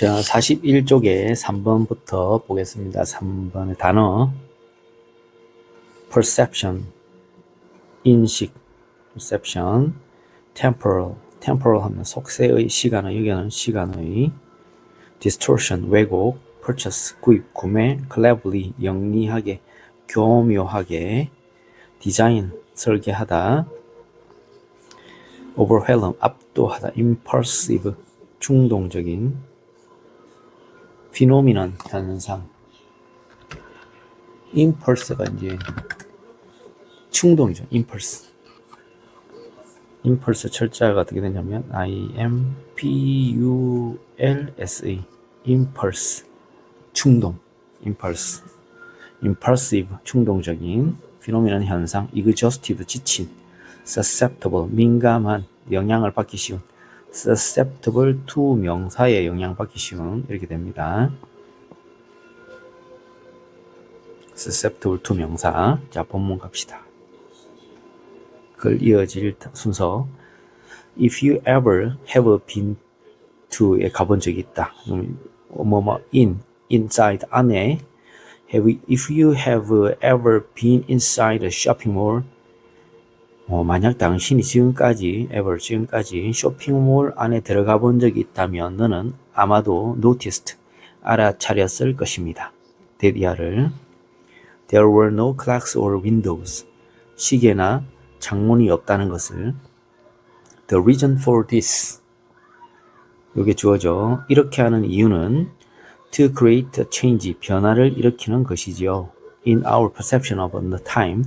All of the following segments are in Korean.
자, 41쪽에 3번부터 보겠습니다. 3번의 단어 perception, 인식, perception, temporal 하면 속세의, 시간의, 여기는 시간의, distortion, 왜곡, purchase, 구입, 구매, cleverly, 영리하게, 교묘하게, design, 설계하다, overwhelm, 압도하다, impulsive, 충동적인, phenomenon, 현상. impulse가 이제 충동이죠. impulse 철자가 어떻게 되냐면 impulse, impulse, 충동, impulsive, 충동적인, phenomenon, 현상, exhaustive, 지친, susceptible, 민감한, 영향을 받기 쉬운, susceptible to 명사에 영향받기 쉬운, 이렇게 됩니다. susceptible to 명사. 자, 본문 갑시다. 그걸 이어질 순서. If you ever have been to에 가본 적이 있다. inside, 안에. If you have ever been inside a shopping mall, 만약 당신이 지금까지 쇼핑몰 안에 들어가 본 적이 있다면 너는 아마도 noticed, 알아차렸을 것입니다. 데디아를. There were no clocks or windows, 시계나 창문이 없다는 것을. The reason for this, 이게 주어져. 이렇게 하는 이유는 to create a change, 변화를 일으키는 것이지요. In our perception of the time,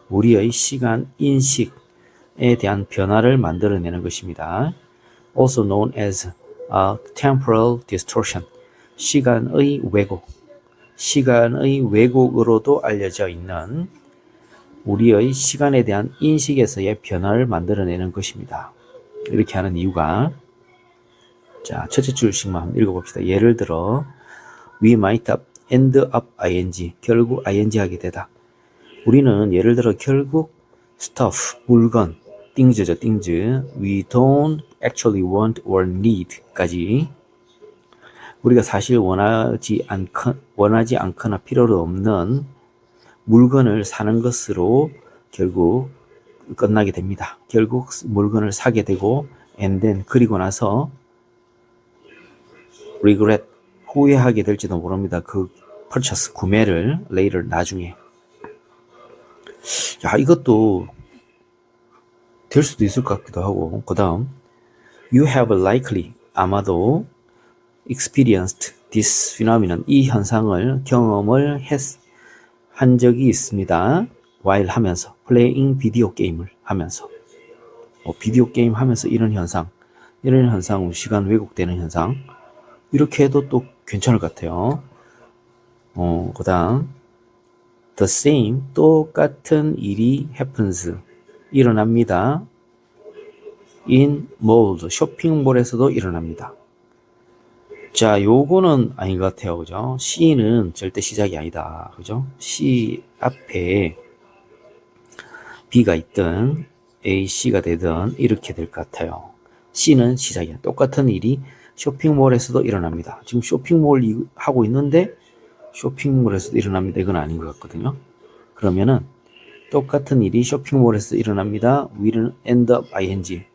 우리의 시간 인식에 대한 변화를 만들어내는 것입니다. Also known as a temporal distortion, 시간의 왜곡으로도 알려져 있는 우리의 시간에 대한 인식에서의 변화를 만들어내는 것입니다. 이렇게 하는 이유가, 자, 첫째 줄씩만 한번 읽어봅시다. 예를 들어 we might end up ing, 결국 ing 하게 되다. 우리는 예를 들어 결국 stuff, 물건, things죠, things, we don't actually want or need 까지 우리가 사실 원하지 않거나 필요로 없는 물건을 사는 것으로 결국 끝나게 됩니다. 결국 물건을 사게 되고 and then, 그리고 나서 regret, 후회하게 될지도 모릅니다. 그 purchase, 구매를 later, 나중에. 야, 이것도 될 수도 있을 것 같기도 하고. 그 다음 you have likely, 아마도 experienced this phenomenon, 이 현상을 경험을 한 적이 있습니다. while 하면서, playing 비디오 게임을 하면서, 비디오 게임 하면서 이런 현상, 시간 왜곡되는 현상, 이렇게 해도 또 괜찮을 것 같아요. 그 다음 the same, 똑같은 일이 happens, 일어납니다. in malls, 쇼핑몰에서도 일어납니다. 자, 요거는 아닌 것 같아요. 그죠? C는 절대 시작이 아니다. 그죠? C 앞에 B가 있든 A, C가 되든 이렇게 될 것 같아요. C는 시작이야. 똑같은 일이 쇼핑몰에서도 일어납니다. 지금 쇼핑몰 하고 있는데 쇼핑몰에서도 일어납니다. 이건 아닌 것 같거든요. 그러면은 똑같은 일이 쇼핑몰에서 일어납니다. will end up ing,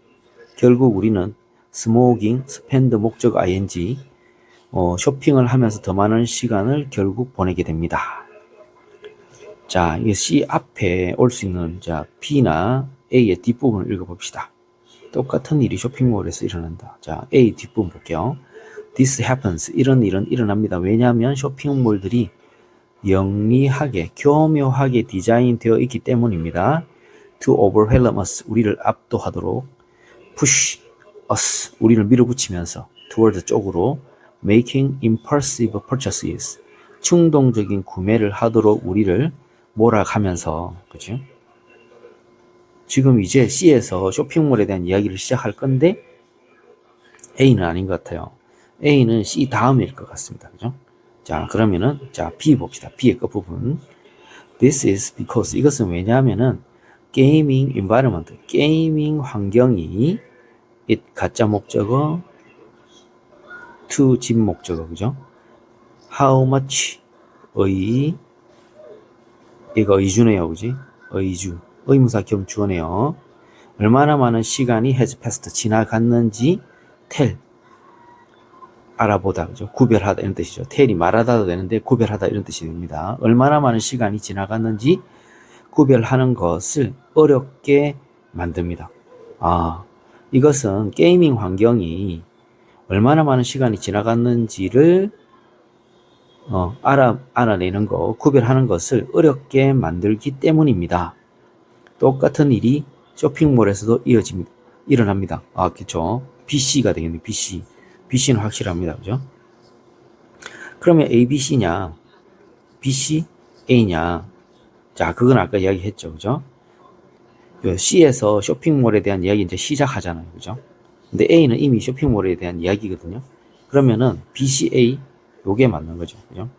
결국 우리는 smoking, spend 목적 ing, 쇼핑을 하면서 더 많은 시간을 결국 보내게 됩니다. 자, 이 C 앞에 올 수 있는, 자, B나 A의 뒷부분을 읽어봅시다. 똑같은 일이 쇼핑몰에서 일어난다. 자, A 뒷부분 볼게요. This happens, 이런 일은 일어납니다. 왜냐하면 쇼핑몰들이 영리하게, 교묘하게 디자인되어 있기 때문입니다. To overwhelm us, 우리를 압도하도록, push us, 우리를 밀어붙이면서, toward 쪽으로, making impulsive purchases, 충동적인 구매를 하도록 우리를 몰아가면서, 그죠? 지금 이제 C에서 쇼핑몰에 대한 이야기를 시작할 건데 A는 아닌 것 같아요. A는 C 다음일 것 같습니다. 그죠? 자, 그러면은, 자, B 봅시다. B의 끝부분. This is because, 이것은 왜냐하면은 게이밍 environment, 게이밍 환경이 it 가짜 목적어 to 집 목적어, 그죠? how much 얘가 의주네요, 그지? 의주. 의무사 겸 주어네요. 얼마나 많은 시간이 has passed 지나갔는지 tell 알아보다, 그죠? 구별하다 이런 뜻이죠. tell이 말하다도 되는데 구별하다 이런 뜻이 됩니다. 얼마나 많은 시간이 지나갔는지 구별하는 것을 어렵게 만듭니다. 이것은 게이밍 환경이 얼마나 많은 시간이 지나갔는지를 알아내는 거, 구별하는 것을 어렵게 만들기 때문입니다. 똑같은 일이 쇼핑몰에서도 일어납니다. 그렇죠. BC가 되겠네요. BC는 확실합니다. 그죠? 그러면 ABC냐, BC, A냐? 자, 그건 아까 이야기했죠. 그죠? C에서 쇼핑몰에 대한 이야기 이제 시작하잖아요. 그죠? 근데 A는 이미 쇼핑몰에 대한 이야기거든요. 그러면은 BCA 요게 맞는 거죠. 그죠?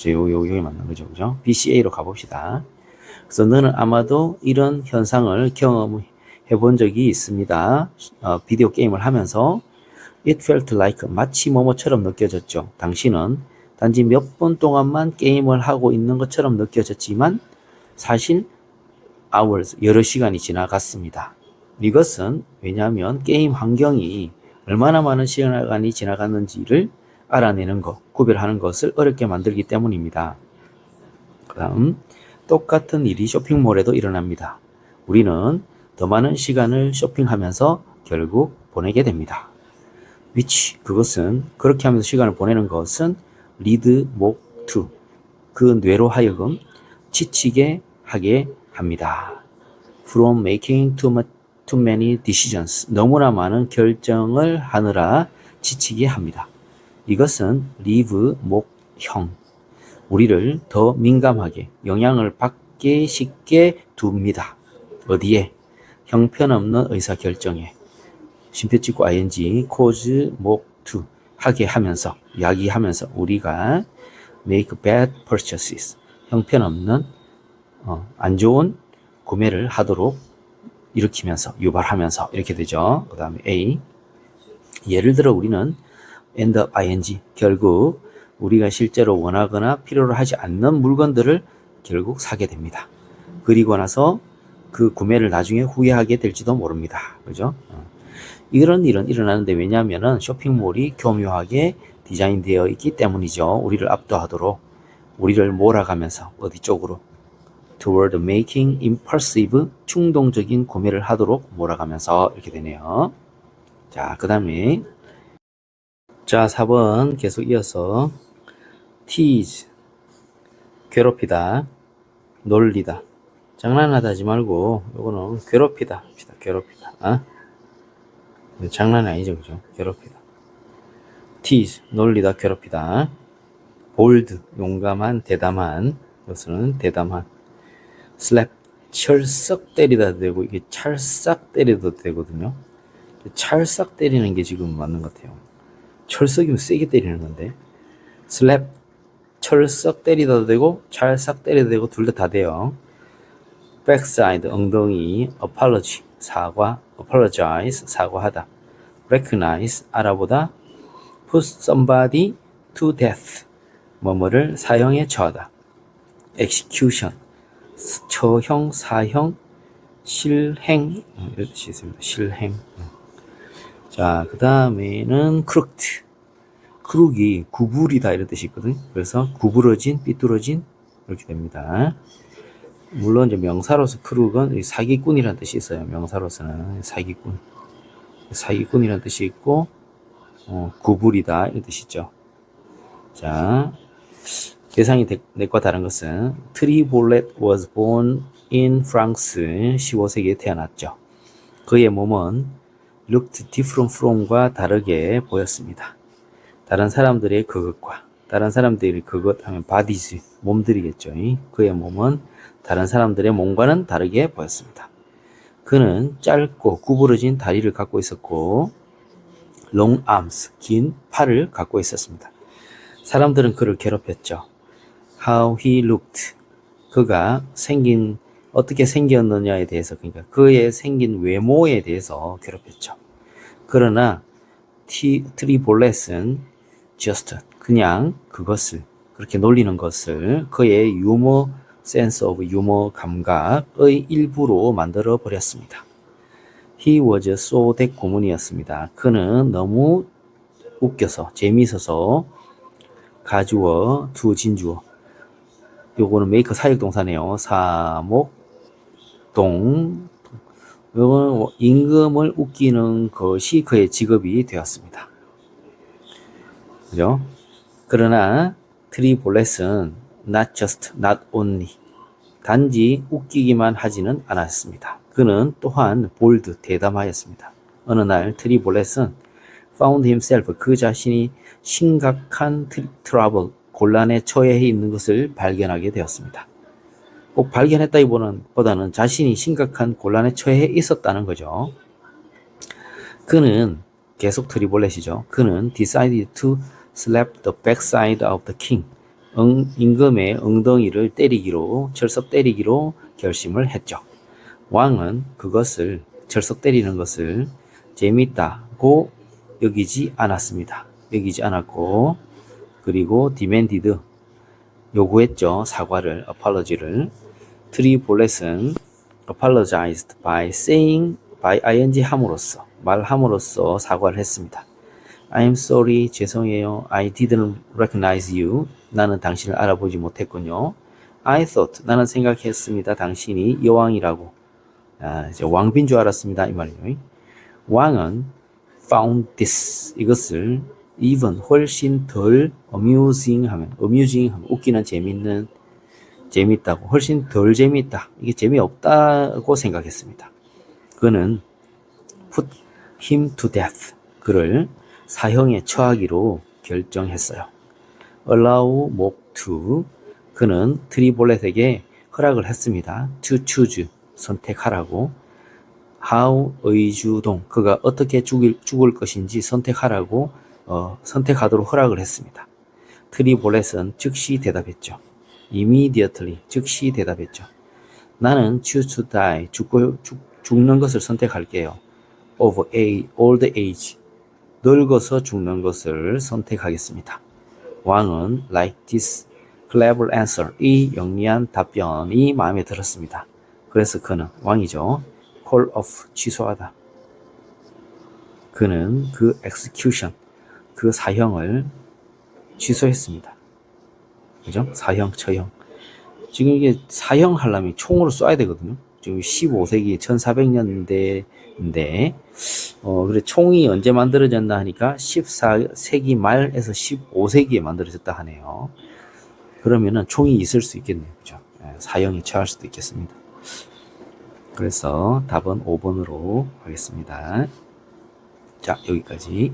요게 맞는 거죠. 그죠? BCA로 가봅시다. 그래서 너는 아마도 이런 현상을 경험해 본 적이 있습니다. 비디오 게임을 하면서 It felt like 마치 뭐뭐처럼 느껴졌죠. 당신은 단지 몇 분 동안만 게임을 하고 있는 것처럼 느껴졌지만 사실 hours, 여러 시간이 지나갔습니다. 이것은 왜냐하면 게임 환경이 얼마나 많은 시간이 지나갔는지를 알아내는 것, 구별하는 것을 어렵게 만들기 때문입니다. 그 다음, 똑같은 일이 쇼핑몰에도 일어납니다. 우리는 더 많은 시간을 쇼핑하면서 결국 보내게 됩니다. which, 그것은, 그렇게 하면서 시간을 보내는 것은 lead, 목, to, 그 뇌로 하여금 지치게 하게 합니다. From making too many decisions, 너무나 많은 결정을 하느라 지치게 합니다. 이것은 leave, 목, 형, 우리를 더 민감하게 영향을 받게 쉽게 둡니다. 어디에? 형편없는 의사결정에. 쉼표 찍고 ing, cause, 목, to 하게 하면서, 이야기하면서 우리가 make bad purchases, 형편없는 안 좋은 구매를 하도록 일으키면서, 유발하면서 이렇게 되죠. 그 다음에 A, 예를 들어 우리는 end up ing, 결국 우리가 실제로 원하거나 필요로 하지 않는 물건들을 결국 사게 됩니다. 그리고 나서 그 구매를 나중에 후회하게 될지도 모릅니다. 그죠? 이런 일은 일어나는데 왜냐하면 쇼핑몰이 교묘하게 디자인되어 있기 때문이죠. 우리를 압도하도록, 우리를 몰아가면서 어디 쪽으로? toward making impulsive, 충동적인 구매를 하도록 몰아가면서 이렇게 되네요. 자, 그 다음에 자, 4번 계속 이어서 tease, 괴롭히다, 놀리다. 장난하다 하지 말고 요거는 괴롭히다 합시다. 괴롭히다. 장난이 아니죠. 그죠? 괴롭히다. tease, 놀리다, 괴롭히다. bold, 용감한, 대담한. 이것은 대담한. slap, 철썩 때리다 되고, 이게 찰싹 때리도 되거든요. 찰싹 때리는 게 지금 맞는 것 같아요. 철썩이면 세게 때리는 건데. slap, 철썩 때리다도 되고, 찰싹 때리도 되고, 둘 다 돼요. backside, 엉덩이. apology, 사과. apologize, 사과하다. recognize, 알아보다. put somebody to death, 뭐뭐를 사형에 처하다. execution, 처형, 사형, 실행, 이런 뜻이 있습니다. 실행. 자, 그 다음에는 crooked, 크룩이 구부리다 이런 뜻이 있거든. 그래서 구부러진, 삐뚤어진 이렇게 됩니다. 물론 이제 명사로서 크룩은 사기꾼이라는 뜻이 있어요. 명사로서는 사기꾼이라는 뜻이 있고, 구부리다 이런 뜻이 있죠. 자, 대상이 넷과 다른 것은 트리볼렛 was born in France, 15세기에 태어났죠. 그의 몸은 looked different from과 다르게 보였습니다. 다른 사람들의 그것과, 다른 사람들의 그것 하면 bodies, 몸들이겠죠. 그의 몸은 다른 사람들의 몸과는 다르게 보였습니다. 그는 짧고 구부러진 다리를 갖고 있었고 long arms, 긴 팔을 갖고 있었습니다. 사람들은 그를 괴롭혔죠. How he looked, 그가 어떻게 생겼느냐에 대해서, 그러니까 그의 생긴 외모에 대해서 괴롭혔죠. 그러나 트리볼렛은 just 그냥 그것을 그렇게 놀리는 것을 그의 유머 sense of 유머 감각의 일부로 만들어 버렸습니다. He was so that 고문이었습니다. 그는 너무 웃겨서 재미있어서 가주어 to 진주어 요거는 make 사역동사네요. 사목동 요거는 임금을 웃기는 것이 그의 직업이 되었습니다. 그죠? 그러나 트리볼렛은 not just, not only 단지 웃기기만 하지는 않았습니다. 그는 또한 bold, 대담하였습니다. 어느 날 트리볼렛은 found himself 그 자신이 심각한 trouble, 곤란에 처해 있는 것을 발견하게 되었습니다. 꼭 발견했다기보다는 자신이 심각한 곤란에 처해 있었다는 거죠. 그는 계속 트리볼렛이죠. 그는 decided to slap the backside of the king. 임금의 엉덩이를 때리기로 철석 때리기로 결심을 했죠. 왕은 그것을 철석 때리는 것을 재밌다고 여기지 않았습니다. 여기지 않았고 그리고 demanded 요구했죠. 사과를 apology를. 트리볼렛은 apologized by saying by ing 함으로써 말함으로써 사과를 했습니다. I'm sorry 죄송해요. I didn't recognize you. 나는 당신을 알아보지 못했군요. I thought 나는 생각했습니다. 당신이 여왕이라고. 이제 왕비인 줄 알았습니다. 이 말이에요. 왕은 found this 이것을 even 훨씬 덜 amusing 하면 웃기는 재밌다고 훨씬 덜 재밌다. 이게 재미없다고 생각했습니다. 그는 put him to death 그를 사형에 처하기로 결정했어요. allow 목 to 그는 트리볼렛에게 허락을 했습니다. to choose 선택하라고 how 의주동 그가 어떻게 죽을 것인지 선택하라고 선택하도록 허락을 했습니다. 트리볼렛은 즉시 대답했죠. immediately 즉시 대답했죠. 나는 choose to die 죽는 것을 선택할게요. of old age 늙어서 죽는 것을 선택하겠습니다. 왕은 like this clever answer 이 영리한 답변이 마음에 들었습니다. 그래서 그는 왕이죠. call off 취소하다. 그는 그 execution 그 사형을 취소했습니다. 그죠? 사형, 처형. 지금 이게 사형하려면 총으로 쏴야 되거든요. 지금 15세기 1400년대인데 그래 총이 언제 만들어졌나 하니까 14세기 말에서 15세기에 만들어졌다 하네요. 그러면은 총이 있을 수 있겠네요. 그죠? 사형에 처할 수도 있겠습니다. 그래서 답은 5번으로 하겠습니다. 자, 여기까지.